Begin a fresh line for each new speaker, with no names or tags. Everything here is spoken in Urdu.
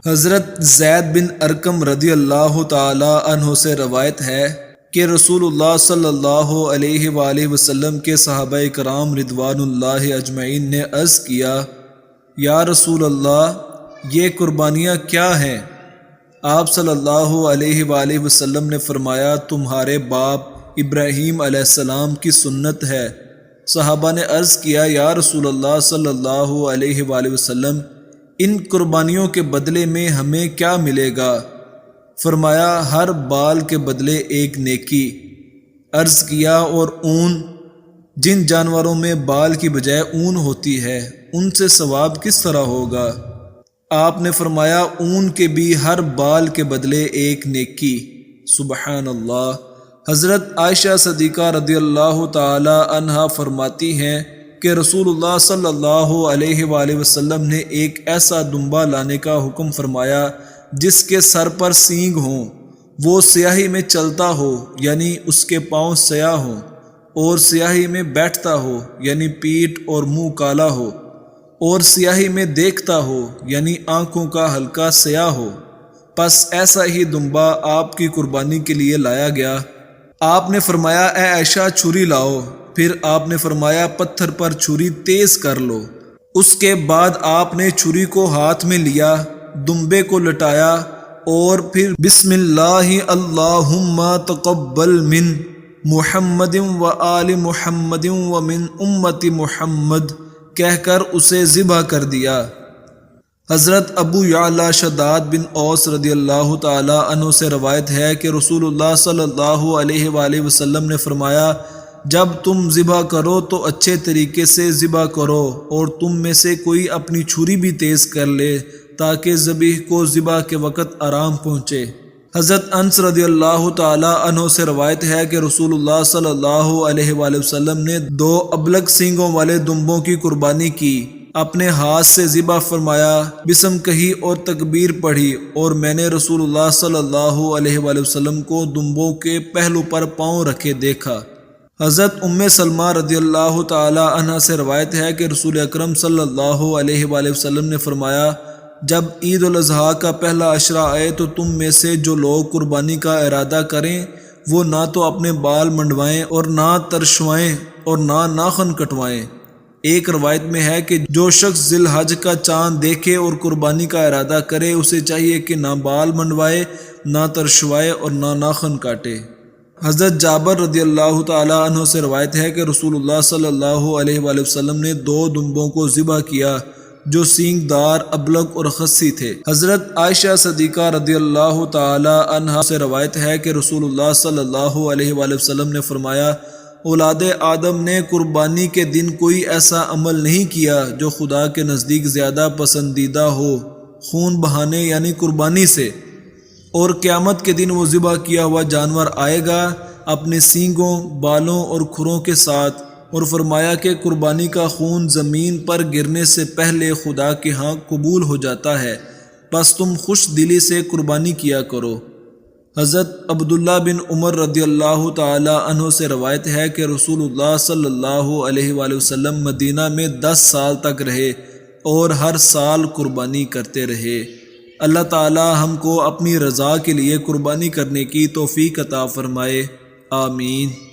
حضرت زید بن ارقم رضی اللہ تعالی عنہ سے روایت ہے کہ رسول اللہ صلی اللہ علیہ وآلہ وسلم کے صحابہ کرام رضوان اللہ اجمعین نے عرض کیا، یا رسول اللہ یہ قربانیاں کیا ہیں؟ آپ صلی اللہ علیہ وآلہ وسلم نے فرمایا، تمہارے باپ ابراہیم علیہ السلام کی سنت ہے۔ صحابہ نے عرض کیا، یا رسول اللہ صلی اللہ علیہ وآلہ وسلم ان قربانیوں کے بدلے میں ہمیں کیا ملے گا؟ فرمایا، ہر بال کے بدلے ایک نیکی۔ عرض کیا، اور اون؟ جن جانوروں میں بال کی بجائے اون ہوتی ہے ان سے ثواب کس طرح ہوگا؟ آپ نے فرمایا، اون کے بھی ہر بال کے بدلے ایک نیکی۔ سبحان اللہ۔ حضرت عائشہ صدیقہ رضی اللہ تعالی عنہا فرماتی ہیں کہ رسول اللہ صلی اللہ علیہ وآلہ وسلم نے ایک ایسا دمبا لانے کا حکم فرمایا جس کے سر پر سینگ ہوں، وہ سیاہی میں چلتا ہو یعنی اس کے پاؤں سیاہ ہوں، اور سیاہی میں بیٹھتا ہو یعنی پیٹھ اور منہ کالا ہو، اور سیاہی میں دیکھتا ہو یعنی آنکھوں کا ہلکا سیاہ ہو۔ پس ایسا ہی دمبا آپ کی قربانی کے لیے لایا گیا۔ آپ نے فرمایا، اے عائشہ چھری لاؤ۔ پھر آپ نے فرمایا، پتھر پر چھری تیز کر لو۔ اس کے بعد آپ نے چھری کو ہاتھ میں لیا، دمبے کو لٹایا اور پھر بسم اللہ اللہم تقبل من محمد و آل محمد و من امت محمد کہہ کر اسے ذبح کر دیا۔ حضرت ابو یعلا شداد بن اوس رضی اللہ تعالی عنہ سے روایت ہے کہ رسول اللہ صلی اللہ علیہ وآلہ وسلم نے فرمایا، جب تم ذبح کرو تو اچھے طریقے سے ذبح کرو، اور تم میں سے کوئی اپنی چھری بھی تیز کر لے تاکہ ذبیح کو ذبح کے وقت آرام پہنچے۔ حضرت انس رضی اللہ تعالی عنہ سے روایت ہے کہ رسول اللہ صلی اللہ علیہ وآلہ وسلم نے 2 ابلگ سینگوں والے دمبوں کی قربانی کی، اپنے ہاتھ سے ذبح فرمایا، بسم کہی اور تکبیر پڑھی، اور میں نے رسول اللہ صلی اللہ علیہ وآلہ وسلم کو دمبوں کے پہلو پر پاؤں رکھے دیکھا۔ حضرت ام سلمہ رضی اللہ تعالی عنہ سے روایت ہے کہ رسول اکرم صلی اللہ علیہ وآلہ وسلم نے فرمایا، جب عید الاضحیٰ کا پہلا عشرہ آئے تو تم میں سے جو لوگ قربانی کا ارادہ کریں وہ نہ تو اپنے بال منڈوائیں اور نہ ترشوائیں اور نہ ناخن کٹوائیں۔ ایک روایت میں ہے کہ جو شخص ذی الحج کا چاند دیکھے اور قربانی کا ارادہ کرے اسے چاہیے کہ نہ بال منڈوائے، نہ ترشوائے اور نہ ناخن کاٹے۔ حضرت جابر رضی اللہ تعالی عنہ سے روایت ہے کہ رسول اللہ صلی اللہ علیہ وآلہ وسلم نے 2 دمبوں کو ذبح کیا جو سینگ دار، ابلگ اور خصی تھے۔ حضرت عائشہ صدیقہ رضی اللہ تعالی عنہا سے روایت ہے کہ رسول اللہ صلی اللہ علیہ وآلہ وسلم نے فرمایا، اولاد آدم نے قربانی کے دن کوئی ایسا عمل نہیں کیا جو خدا کے نزدیک زیادہ پسندیدہ ہو خون بہانے یعنی قربانی سے، اور قیامت کے دن وہ ذبح کیا ہوا جانور آئے گا اپنے سینگوں، بالوں اور کھروں کے ساتھ، اور فرمایا کہ قربانی کا خون زمین پر گرنے سے پہلے خدا کے ہاں قبول ہو جاتا ہے، بس تم خوش دلی سے قربانی کیا کرو۔ حضرت عبداللہ بن عمر رضی اللہ تعالی عنہ سے روایت ہے کہ رسول اللہ صلی اللہ علیہ وآلہ وسلم مدینہ میں 10 سال تک رہے اور ہر سال قربانی کرتے رہے۔ اللہ تعالی ہم کو اپنی رضا کے لیے قربانی کرنے کی توفیق عطا فرمائے، آمین۔